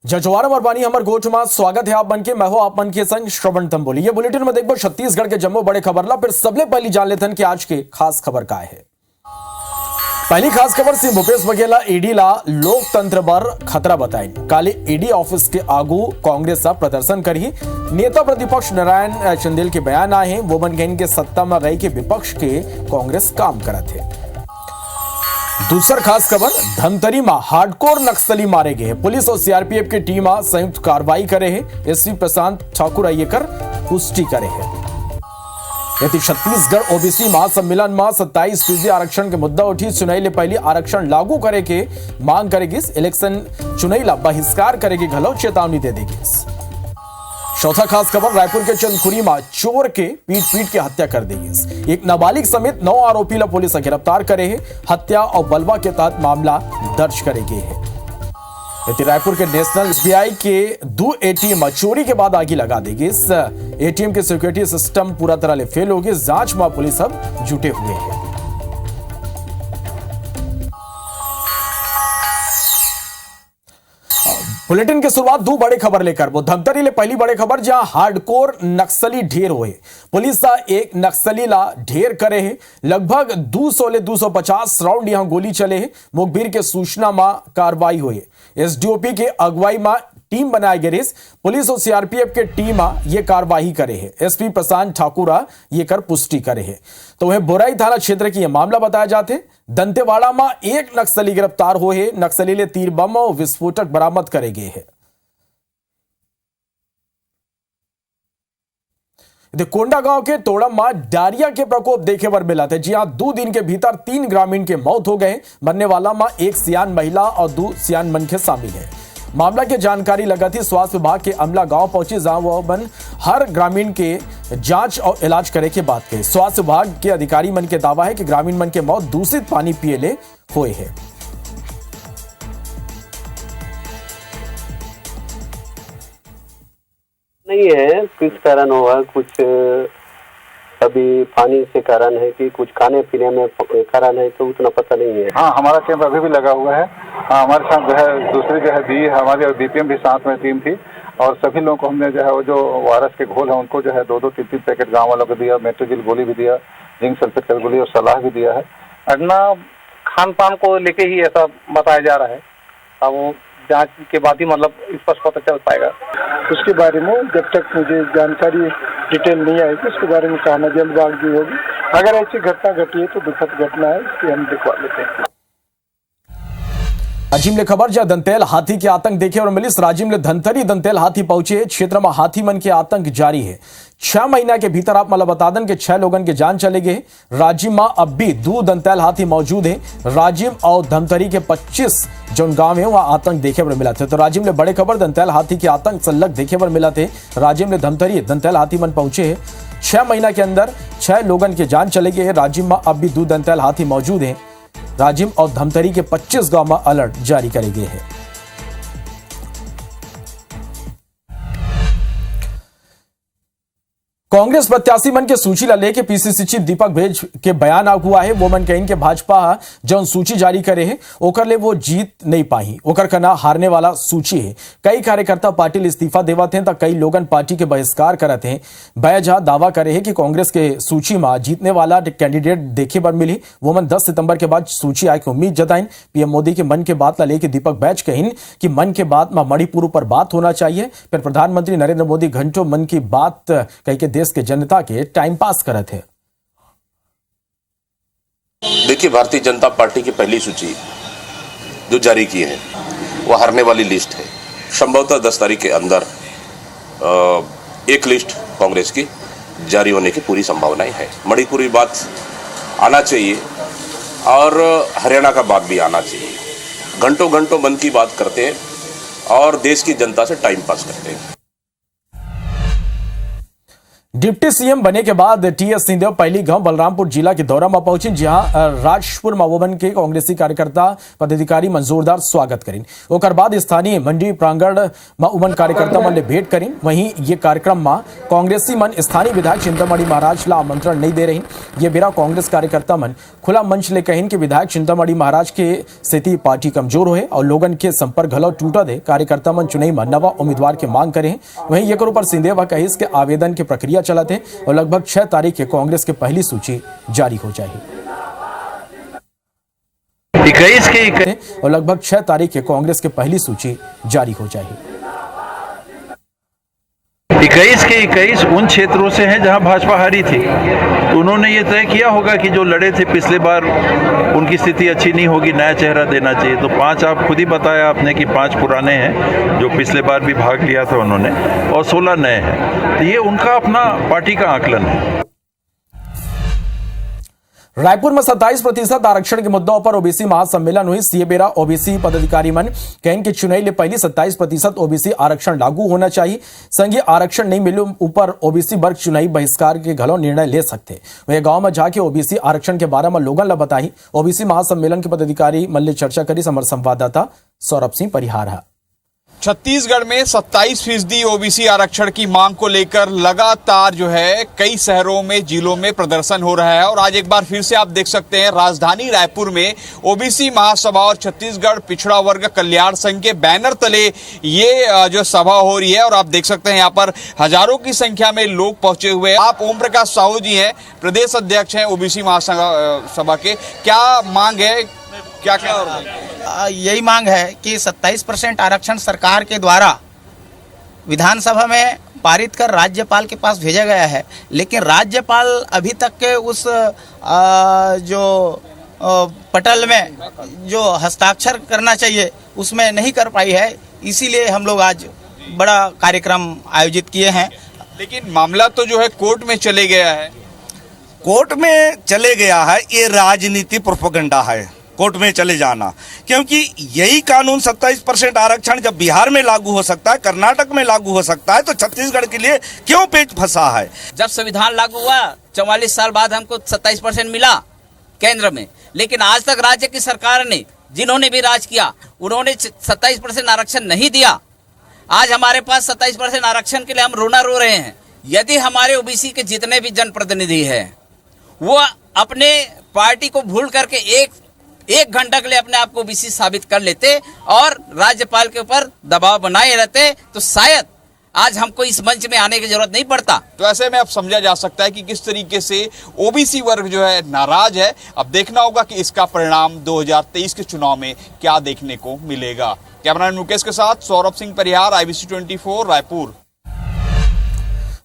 जजवार मरबानी हमर गोठ में स्वागत है आप मन के। मैं हो आप मन के संग श्रवण तंबोली। ये बुलेटिन में देखो छत्तीसगढ़ के जम्मो बड़े खबर ला। फिर सबले पहली जान लेते हैं कि आज के खास खबर का है। पहली खास खबर से भूपेश बघेल ईडी ला लोकतंत्र पर खतरा बताई। काले ईडी ऑफिस के आगू कांग्रेस सा प्रदर्शन करी। नेता प्रतिपक्ष नारायण चंदेल के बयान आए हैं। वो मन के सत्ता में रही के विपक्ष के कांग्रेस काम करत है। दूसर खास खबर, धमतरी में हार्डकोर नक्सली मारे गए। पुलिस और सीआरपीएफ की टीम संयुक्त कार्रवाई करे है। एसपी प्रशांत ठाकुर आयकर पुष्टि करे है। यदि छत्तीसगढ़ ओबीसी महासम्मेलन में 27% आरक्षण के मुद्दा उठी। चुनाई ले पहली आरक्षण लागू करे के मांग करेगी। इलेक्शन चुनाई ला बहिष्कार करेगी घलो चेतावनी दे देगी। चौथा खास खबर, रायपुर के चंदखुरी में चोर के पीट के हत्या कर देगी। एक नाबालिग समेत 9 आरोपी ला पुलिस गिरफ्तार करे है। हत्या और बलवा के तहत मामला दर्ज करेगी है। रायपुर के नेशनल एसबीआई के 2 एटीएम चोरी के बाद आगी लगा देगी। इस एटीएम के सिक्योरिटी सिस्टम पूरा तरह से फेल होगी। जांच में पुलिस अब जुटे हुए हैं। बुलेटिन की शुरुआत 2 बड़े खबर लेकर। वो धमतरी ले पहली बड़े खबर, जहां हार्डकोर नक्सली ढेर हुए। पुलिस एक नक्सली ला ढेर करे है। लगभग 200 ले 250 राउंड यहां गोली चले है। मुखबिर के सूचना में कार्रवाई हुई। एसडीओपी के अगुवाई में टीम बनाई गई। पुलिस और सीआरपीएफ के टीम ये कार्रवाई करे है। एसपी प्रशांत ठाकुर ये कर पुष्टि करे है। तो वह बोराई थाना क्षेत्र की यह मामला बताया जाते। दंतेवाड़ा में एक नक्सली गिरफ्तार हुए। नक्सली ले तीर बम और विस्फोटक बरामद करे गए हैं। कोंडा गांव के तोड़म में डायरिया के प्रकोप देखे बर मिला थे। जी हां, 2 दिन के भीतर 3 ग्रामीण के मौत हो गए। मरने वाला में एक सियान महिला और 2 सियान मनखे शामिल है। मामला की जानकारी लगा थी स्वास्थ्य विभाग के अमला गांव पहुंची, जहां वो मन हर ग्रामीण के जांच और इलाज करे के बात कही। स्वास्थ्य विभाग के अधिकारी मन के दावा है कि ग्रामीण मन के मौत दूषित पानी पिए ले हुए है। नहीं है, किस कारण हुआ, कुछ अभी पानी से कारण है कि कुछ खाने पीने में कारण है, तो उतना पता नहीं है। हाँ, हमारा कैंप अभी भी लगा हुआ है। हाँ, हमारे साथ जो है दूसरी जो है दी हमारी और डीपीएम भी साथ में टीम थी। और सभी लोगों को हमने जो है वो जो वायरस के घोल है उनको जो है 2-2, 3-3 पैकेट गांव वालों को दिया। मेट्रोजिल गोली भी दिया, जिंक सल्फेट का गोली और सलाह भी दिया है। घटना खान पान को लेके ही ऐसा बताया जा रहा है। अब वो जांच के बाद ही मतलब स्पष्ट पता चल पाएगा। उसके बारे में जब तक मुझे जानकारी डिटेल नहीं आएगी उसके बारे में कहना जल्दबाजी होगी। अगर ऐसी घटना घटी है तो दुखद घटना है, इसकी हम दिखवा लेते हैं। राजिम ले खबर, जहां दंतेल हाथी के आतंक देखे और मिली। राजिम ले धनतरी दंतेल हाथी पहुंचे। क्षेत्र में हाथी मन के आतंक जारी है। 6 महीना के भीतर आप मतलब बता दें कि 6 लोगन के जान चले गए। राजिम में अब भी 2 दंतेल हाथी मौजूद है। राजिम और धमतरी के 25 जो गांव है वहां आतंक देखे पर मिला थे। तो राजिम ले बड़े खबर, दंतेल हाथी के आतंक सल्लग देखे पर मिला थे। राजिम ले धमतरी दंतेल हाथी मन पहुंचे है। 6 महीना के अंदर 6 लोगन के जान चले गए। राजिम में अब भी 2 दंतेल हाथी मौजूद है। राजिम और धमतरी के 25 गांव में अलर्ट जारी करे गए हैं। कांग्रेस प्रत्याशी मन के सूची ला लेके पीसीसी चीफ दीपक भेज के बयान हुआ है। वो मन कहीं के भाजपा जौन सूची जारी करे है ओकर ले वो जीत नहीं पाई। ओकर का ना हारने वाला सूची है। कई कार्यकर्ता पार्टी इस्तीफा देवत हैं तो कई लोगन पार्टी के बहिष्कार करत हैं। बैजा दावा करे है कि कांग्रेस के सूची में जीतने वाला कैंडिडेट देखे पर मिली। वो मन 10 सितंबर के बाद सूची आए की उम्मीद जताइन। पीएम मोदी के मन के बात ला लेके दीपक बैज कहिन कि मन के बात में मणिपुर पर बात होना चाहिए। फिर प्रधानमंत्री नरेंद्र मोदी घंटों मन की बात कह के देश के जनता के टाइम पास करत है। देखिए, भारतीय जनता पार्टी की पहली सूची जो जारी की है वो हारने वाली लिस्ट है। संभवतः 10 तारीख के अंदर एक लिस्ट कांग्रेस की जारी होने की पूरी संभावनाएं है। मणिपुरी बात आना चाहिए और हरियाणा का बात भी आना चाहिए। घंटों घंटों मन की बात करते हैं और देश की जनता से टाइम पास करते हैं। डिप्टी सीएम बने के बाद टीएस सिंहदेव पहली गांव बलरामपुर जिला के दौरा में पहुंची, जहां राजपुर मवोबन के कांग्रेसी कार्यकर्ता पदाधिकारी मन जोरदार स्वागत करीन। ओकर बाद स्थानीय मंडी प्रांगण में उमन कार्यकर्ता मन ने भेंट करीन। वहीं ये कार्यक्रम में कांग्रेसी मन स्थानीय विधायक चिंतामणि महाराज ला आमंत्रण नहीं दे रही। ये बेरा कांग्रेस कार्यकर्ता मन खुला मंच ले कहिन कि विधायक चिंतामणि महाराज के स्थिति पार्टी कमजोर होए और लोगन के संपर्क घलो टूटा दे। कार्यकर्ता मन चुनाई में नवा उम्मीदवार के मांग करे। वहीं ये ऊपर सिंहदेव कहिस के आवेदन के प्रक्रिया चलाते और लगभग 6 तारीख के कांग्रेस की पहली सूची जारी हो जाएगी। 21 के और लगभग 6 तारीख के कांग्रेस की पहली सूची जारी हो जाएगी। 21 के 21 उन क्षेत्रों से हैं जहां भाजपा हारी थी, तो उन्होंने ये तय किया होगा कि जो लड़े थे पिछले बार उनकी स्थिति अच्छी नहीं होगी, नया चेहरा देना चाहिए। तो 5 आप खुद ही बताया आपने कि 5 पुराने हैं जो पिछले बार भी भाग लिया था उन्होंने, और 16 नए हैं। तो ये उनका अपना पार्टी का आकलन है। रायपुर में 27% आरक्षण के मुद्दों पर ओबीसी महासम्मेलन हुई। सीए बेरा ओबीसी पदाधिकारी मन कहें कि चुनाई ले पहली 27% ओबीसी आरक्षण लागू होना चाहिए। संघीय आरक्षण नहीं मिले ऊपर ओबीसी वर्ग चुनाई बहिष्कार के घलो निर्णय ले सकते। वह गांव में जाके ओबीसी आरक्षण के बारे में लोगन ला बताई। ओबीसी महासम्मेलन के पदाधिकारी मन ले चर्चा करी। हमारे संवाददाता सौरभ सिंह परिहार है। छत्तीसगढ़ में 27% ओबीसी आरक्षण की मांग को लेकर लगातार जो है कई शहरों में, जिलों में प्रदर्शन हो रहा है। और आज एक बार फिर से आप देख सकते हैं राजधानी रायपुर में ओबीसी महासभा और छत्तीसगढ़ पिछड़ा वर्ग कल्याण संघ के बैनर तले ये जो सभा हो रही है। और आप देख सकते हैं यहाँ पर हजारों की संख्या में लोग पहुंचे हुए हैं। आप ओम प्रकाश साहू जी हैं, प्रदेश अध्यक्ष हैं ओबीसी महासभा के। क्या मांग है, क्या यही मांग है कि 27% आरक्षण सरकार के द्वारा विधानसभा में पारित कर राज्यपाल के पास भेजा गया है, लेकिन राज्यपाल अभी तक के उस जो पटल में जो हस्ताक्षर करना चाहिए उसमें नहीं कर पाई है। इसीलिए हम लोग आज बड़ा कार्यक्रम आयोजित किए हैं। लेकिन मामला तो जो है कोर्ट में चले गया है। कोर्ट में चले गया है, ये राजनीति प्रोपेगेंडा है कोर्ट में चले जाना, क्योंकि यही कानून 27% आरक्षण जब बिहार में लागू हो सकता है, कर्नाटक में लागू हो सकता है, तो छत्तीसगढ़ के लिए क्यों पेच फंसा है। जब संविधान लागू हुआ 44 साल बाद हमको 27% मिला केंद्र में, लेकिन आज तक राज्य की सरकार ने, जिन्होंने भी राज किया, उन्होंने 27% आरक्षण नहीं दिया। आज हमारे पास 27% आरक्षण के लिए हम रोना रो रहे हैं। यदि हमारे ओबीसी के जितने भी जनप्रतिनिधि हैं वो अपने पार्टी को भूल करके एक घंटा के लिए अपने आप को ओबीसी साबित कर लेते और राज्यपाल के ऊपर दबाव बनाए रहते, तो शायद आज हमको इस मंच में आने की जरूरत नहीं पड़ता। तो ऐसे में अब समझा जा सकता है कि किस तरीके से ओबीसी वर्ग जो है नाराज है। अब देखना होगा कि इसका परिणाम 2023 के चुनाव में क्या देखने को मिलेगा। कैमरामैन मुकेश के साथ सौरभ सिंह परिहार, IBC 24 रायपुर।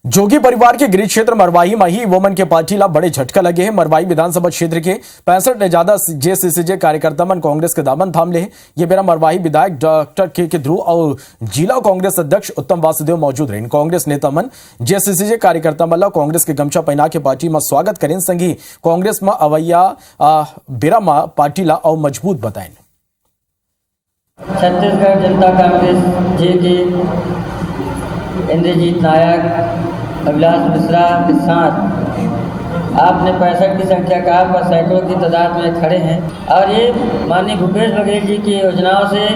जोगी परिवार के गृह क्षेत्र मरवाही में ही वोमन के पार्टी ला बड़े झटका लगे हैं। मरवाही विधानसभा क्षेत्र के 65 ने ज्यादा जेसीसीजे कार्यकर्ता मन कांग्रेस के दामन थाम ले हैं। ये बेरा मरवाही विधायक डॉक्टर के ध्रुव और जिला कांग्रेस अध्यक्ष उत्तम वासुदेव मौजूद रहे। कांग्रेस नेता मन जेसीसीजे कार्यकर्ता मन कांग्रेस के गमछा पहना के पार्टी में स्वागत करें। संगी कांग्रेस में अवैया बेरा में पार्टी ला और मजबूत बताएं। छत्तीसगढ़ जनता कांग्रेस जे के इंद्रजीत नायक, अभिलाष मिश्रा के साथ आपने 65 की संख्या का पर सैकड़ों की तादाद में खड़े हैं और ये माननीय भूपेश बघेल जी की योजनाओं से,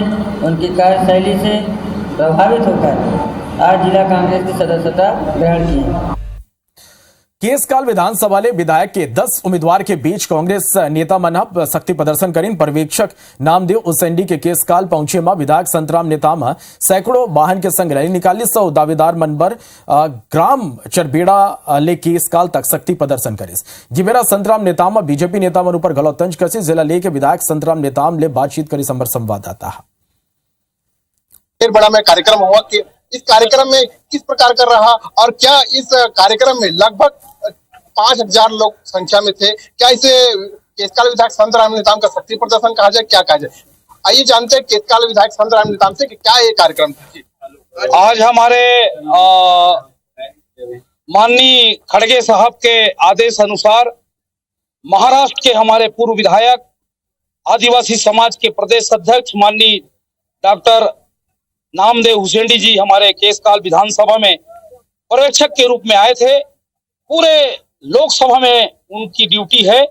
उनकी कार्यशैली से प्रभावित होकर आज जिला कांग्रेस की सदस्यता ग्रहण की है। केसकाल विधानसभा ले विधायक के 10 उम्मीदवार के बीच कांग्रेस नेता मन शक्ति प्रदर्शन करीन। पर्यवेक्षक नामदेव उसेंडी के केसकाल पहुंचे में विधायक संतराम नेता में सैकड़ों वाहन के संग रैली निकाली। 100 दावेदार मनबर ग्राम चरबेड़ा ले केसकाल तक शक्ति प्रदर्शन करिस। जिबेरा संतराम नेता में बीजेपी नेता मन ऊपर गलत तंज कसी। जिला ले के विधायक संतराम नेता ले बातचीत करी। संबर संवाददाता फिर बड़ा में कार्यक्रम हुआ कि इस कार्यक्रम में किस प्रकार कर रहा और क्या इस कार्यक्रम में लगभग 5000 लोग संख्या में थे। क्या इसे केसकाल विधायक संतराम नेताम का शक्ति प्रदर्शन कहा जाए, क्या कहा जाए? आइए जानते हैं केसकाल विधायक संतराम नेताम से कि क्या ये कार्यक्रम था। आज हमारे माननीय खड़गे साहब के आदेश अनुसार महाराष्ट्र के हमारे पूर्व विधायक, आदिवासी समाज के प्रदेश अध्यक्ष माननीय डॉक्टर नामदेव हुसेंडी जी हमारे केसकाल विधानसभा में पर्यवेक्षक के रूप में आए थे पूरे लोकसभा में उनकी ड्यूटी है।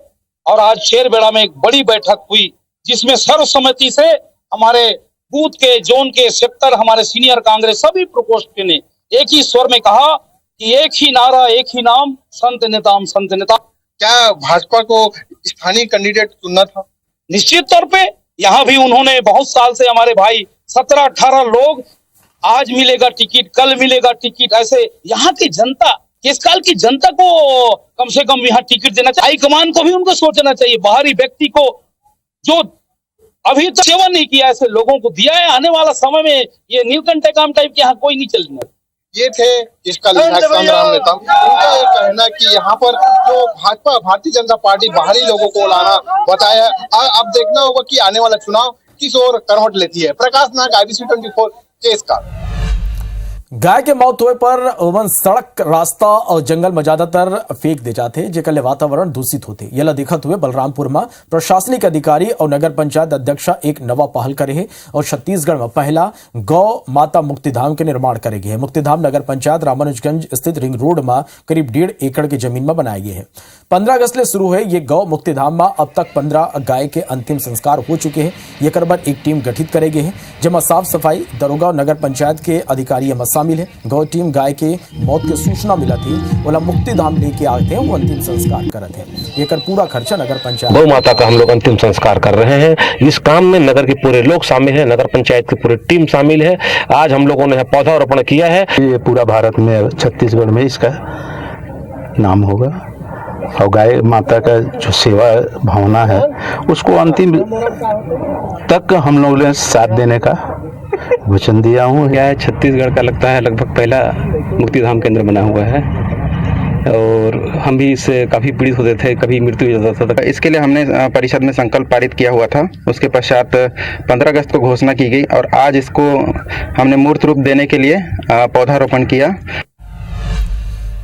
और आज शेरबेड़ा में एक बड़ी बैठक हुई जिसमें सर्वसम्मति से हमारे बूथ के, जोन के, सेक्टर, हमारे सीनियर कांग्रेस सभी प्रकोष्ठ ने एक ही स्वर में कहा कि एक ही नारा, एक ही नाम, संत नेताम संत नेता। क्या भाजपा को स्थानीय कैंडिडेट चुनना था? निश्चित तौर पे यहाँ भी उन्होंने बहुत साल से हमारे भाई 17-18 लोग, आज मिलेगा टिकट, कल मिलेगा टिकट, ऐसे यहाँ की जनता, इस काल की जनता को कम से कम यहाँ टिकट देना चाहिए। हाईकमान को भी उनको सोचना चाहिए। बाहरी व्यक्ति को जो अभी तक सेवा नहीं किया, ऐसे लोगों को दिया है। आने वाला समय में ये नीलकंठ काम टाइप के यहाँ कोई नहीं चलेगा। ये थे इसका विधायक संग्राम नेता। उनका ये कहना है कि यहाँ पर जो भाजपा, भारतीय जनता पार्टी बाहरी लोगों को लाना बताया। अब देखना होगा कि आने वाला चुनाव किस ओर करवट लेती है। प्रकाश नाग, IBC 24 केस का। गाय के मौत होए पर ओवन सड़क, रास्ता और जंगल में ज्यादातर फेंक दे जाते, जेकर ले वातावरण दूषित होते। ये दिखत हुए बलरामपुर में प्रशासनिक अधिकारी और नगर पंचायत अध्यक्षा एक नवा पहल करे है और छत्तीसगढ़ में पहला गौ माता मुक्तिधाम के निर्माण करेगी है। मुक्तिधाम नगर पंचायत रामानुजगंज स्थित रिंग रोड में करीब 1.5 एकड़ की जमीन में बनाई गई है। 15 अगस्त से शुरू है ये गौ मुक्तिधाम में। अब तक 15 गाय के अंतिम संस्कार हो चुके हैं। ये करबर एक टीम गठित करेगी है, जिसमें साफ सफाई, दरोगा और नगर पंचायत के अधिकारी शामिल है। गौ टीम गाय के मौत की सूचना मिला थी, बोला मुक्तिधाम लेके आते हैं, वो अंतिम संस्कार करते हैं। ये कर पूरा खर्चा नगर पंचायत। गौ माता का हम लोग अंतिम संस्कार कर रहे हैं। इस काम में नगर के पूरे लोग शामिल हैं, नगर पंचायत की पूरी टीम शामिल है। आज हम लोगों ने पौधारोपण किया है। ये पूरा भारत में, छत्तीसगढ़ में इसका नाम होगा और गाय माता का जो सेवा भावना है उसको अंतिम तक हम लोगों ने साथ देने का वचन दिया हूँ। क्या है, छत्तीसगढ़ का लगता है लगभग पहला मुक्तिधाम केंद्र बना हुआ है और हम भी इससे काफ़ी पीड़ित होते थे, कभी मृत्यु हो जाता था। इसके लिए हमने परिषद में संकल्प पारित किया हुआ था। उसके पश्चात 15 अगस्त को घोषणा की गई और आज इसको हमने मूर्त रूप देने के लिए पौधारोपण किया।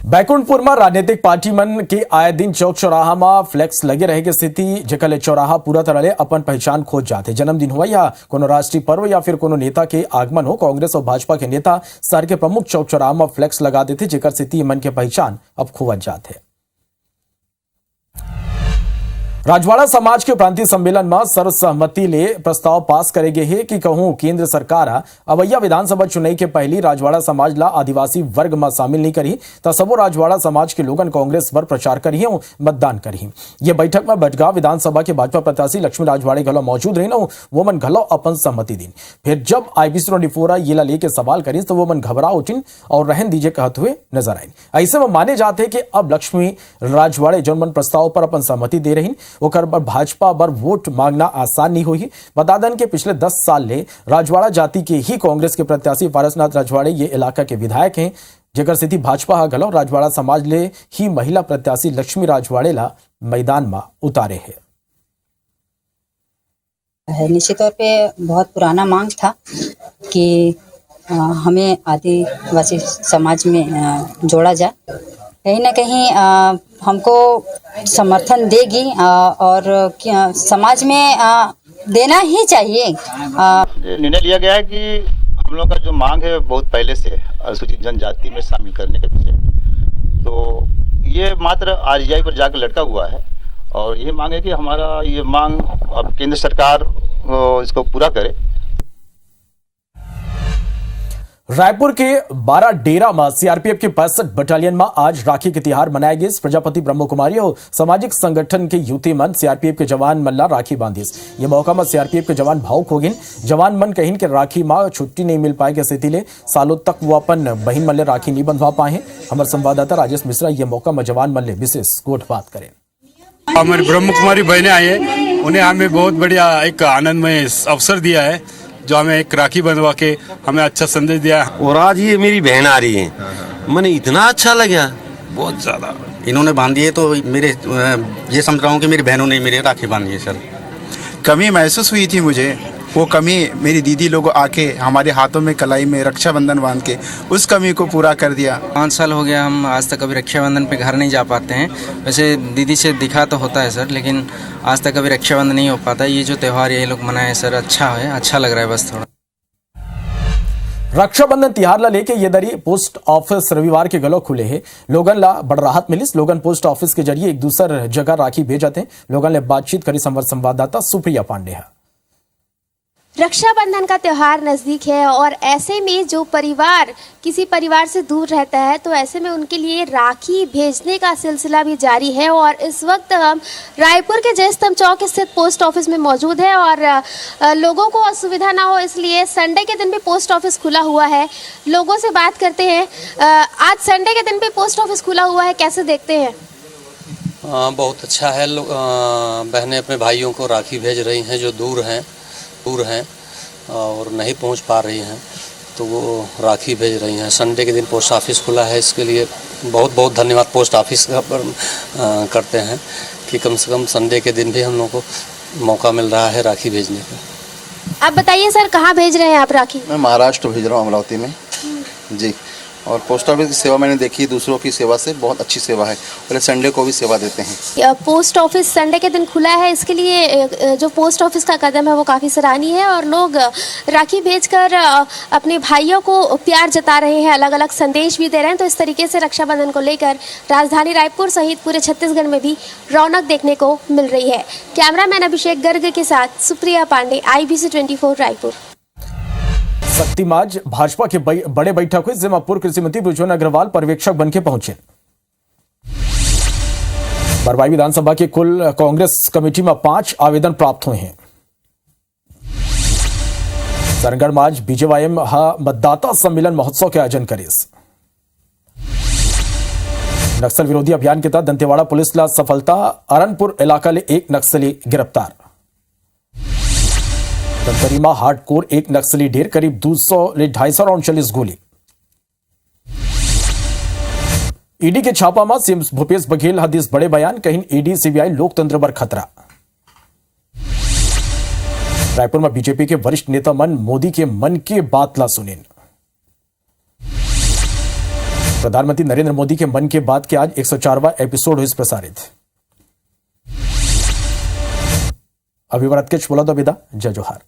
बैकुंठपुर में राजनीतिक पार्टी मन के आए दिन चौक चौराहा में फ्लैक्स लगे रहे की स्थिति, जेकर चौराहा पूरा तरह अपन पहचान खोज जाते। जन्मदिन हुआ या कोनो राष्ट्रीय पर्व या फिर कोनो नेता के आगमन हो, कांग्रेस और भाजपा के नेता शहर के प्रमुख चौक चौराहा में फ्लैक्स लगा देते, जेकर स्थिति मन के पहचान अब खोवत जाते। राजवाड़ा समाज के प्रांतीय सम्मेलन में सर्वसहमति ले प्रस्ताव पास करेगे है कि कहूं केंद्र सरकार अवैया विधानसभा चुनाव के पहली राजवाड़ा समाज ला आदिवासी वर्ग में शामिल नहीं करी, तो सबो राजवाड़ा समाज के लोगन कांग्रेस पर प्रचार करी और मतदान करी। ये बैठक में बटगांव विधानसभा के भाजपा प्रत्याशी लक्ष्मी राजवाड़े घलो मौजूद रही, वो मन घलो अपन सहमति दिन। फिर जब IBC 24 ये ला लेके सवाल करी तो वो मन घबरा उठिन और रहन दीजिए कहते हुए नजर आए। ऐसे में माने जाते कि अब लक्ष्मी राजवाड़े जौन मन प्रस्ताव पर अपन सहमति दे रही, ओकर पर भाजपा पर वोट मांगना आसान नहीं हुई। बता दें कि पिछले 10 साल ले राजवाड़ा जाति के ही कांग्रेस के प्रत्याशी पारसनाथ राजवाड़े ये इलाका के विधायक हैं, जेकर स्थिति भाजपा हा घलो राजवाड़ा समाज ले ही महिला प्रत्याशी लक्ष्मी राजवाड़े ला मैदान में उतारे है। निश्चित तौर पे बहुत पुराना मांग था कि हमें आदिवासी समाज में जोड़ा जाए। कहीं ना कहीं हमको समर्थन देगी और समाज में देना ही चाहिए। निर्णय लिया गया है कि हम लोग का जो मांग है बहुत पहले से अनुसूचित जनजाति में शामिल करने के पीछे, तो ये मात्र RGI पर जाकर लटका हुआ है और ये मांग है कि हमारा ये मांग अब केंद्र सरकार इसको पूरा करे। रायपुर के 12 डेरा में CRPF के 65 बटालियन में आज राखी के त्योहार मनाया गया। प्रजापति ब्रह्म कुमारी और सामाजिक संगठन के युति मन CRPF के जवान मन ला राखी बांधिस। ये मौका में CRPF के जवान भावुक हो गए। जवान मन कहिन के राखी में छुट्टी नहीं मिल पाए के स्थिति ले सालों तक वो अपन बहन मन ले राखी नहीं बंधवा पाए हैं। हमारे संवाददाता राजेश मिश्रा ये मौका में जवान मन ले विशेष गोठ बात करें। हमारी ब्रह्म कुमारी बहनें आई है, उन्हें हमें बहुत बढ़िया एक आनंदमय अवसर दिया है, जो हमें एक राखी बंधवा के हमें अच्छा संदेश दिया। और आज ये मेरी बहन आ रही है, मैंने इतना अच्छा लगा, बहुत ज्यादा। इन्होंने बांधी है तो मेरे ये समझ रहा हूँ कि मेरी बहनों ने मेरे राखी बांधी है। सर कमी महसूस हुई थी मुझे, वो कमी मेरी दीदी लोग आके हमारे हाथों में कलाई में रक्षाबंधन बांध के उस कमी को पूरा कर दिया। 5 साल हो गया, हम आज तक कभी रक्षाबंधन पे घर नहीं जा पाते हैं। वैसे दीदी से दिखा तो होता है सर, लेकिन आज तक कभी रक्षाबंधन नहीं हो पाता। ये जो त्यौहार ये लोग मनाए सर, अच्छा है, अच्छा लग रहा है बस थोड़ा। रक्षाबंधन तिहार ला लेके ये दरी पोस्ट ऑफिस रविवार के गलो खुले है। लोगन ला बड़ राहत मिलिस। लोगन पोस्ट ऑफिस के जरिए एक दूसर जगह राखी भेजते। लोगन ले बातचीत करी संवाददाता सुप्रिया पांडे है। रक्षाबंधन का त्योहार नज़दीक है और ऐसे में जो परिवार किसी परिवार से दूर रहता है तो ऐसे में उनके लिए राखी भेजने का सिलसिला भी जारी है। और इस वक्त हम रायपुर के जय स्तंभ चौक स्थित पोस्ट ऑफिस में मौजूद है और लोगों को असुविधा ना हो इसलिए संडे के दिन भी पोस्ट ऑफिस खुला हुआ है। लोगों से बात करते हैं। आज संडे के दिन भी पोस्ट ऑफिस खुला हुआ है, कैसे देखते हैं? बहुत अच्छा है। बहनें अपने भाइयों को राखी भेज रही हैं जो दूर हैं और नहीं पहुंच पा रही हैं, तो वो राखी भेज रही हैं। संडे के दिन पोस्ट ऑफिस खुला है, इसके लिए बहुत बहुत धन्यवाद पोस्ट ऑफिस का करते हैं कि कम से कम संडे के दिन भी हम लोग को मौका मिल रहा है राखी भेजने का। आप बताइए सर, कहाँ भेज रहे हैं आप राखी? मैं महाराष्ट्र भेज रहा हूँ, अमरावती में जी। और पोस्ट ऑफिस की सेवा मैंने देखी दूसरों की सेवा से, बहुत अच्छी सेवा है और संडे को भी सेवा देते हैं। पोस्ट ऑफिस संडे के दिन खुला है, इसके लिए जो पोस्ट ऑफिस का कदम है वो काफ़ी सराहनीय है और लोग राखी भेजकर अपने भाइयों को प्यार जता रहे हैं, अलग अलग संदेश भी दे रहे हैं। तो इस तरीके से रक्षाबंधन को लेकर राजधानी रायपुर सहित पूरे छत्तीसगढ़ में भी रौनक देखने को मिल रही है। कैमरामैन अभिषेक गर्ग के साथ सुप्रिया पांडे, IBC 24 रायपुर। शक्तिमाज भाजपा के बड़े बैठक हुई जिसमें पूर्व कृषि मंत्री बृजमोहन अग्रवाल पर्यवेक्षक बनके पहुंचे। बरवाई विधानसभा के कुल कांग्रेस कमेटी में 5 आवेदन प्राप्त हुए हैं। सरगढ़ में आज बीजेवाईएम मतदाता सम्मेलन महोत्सव के आयोजन करे। नक्सल विरोधी अभियान के तहत दंतेवाड़ा पुलिस ला सफलता। अरनपुर इलाका ले एक नक्सली गिरफ्तार। दंतरीमा हार्डकोर एक नक्सली ढेर करीब 200 ले 250 राउंड चली गोली। ईडी के छापा में सीएम भूपेश बघेल हदीस बड़े बयान, कहीं ईडी सीबीआई लोकतंत्र पर खतरा। रायपुर में बीजेपी के वरिष्ठ नेता मोदी के मन के बात ला सुनेन। प्रधानमंत्री नरेंद्र मोदी के मन के बात के आज 104वां एपिसोड हुई प्रसारित। अभिवरत के बोला तो विदा, जय जोहार।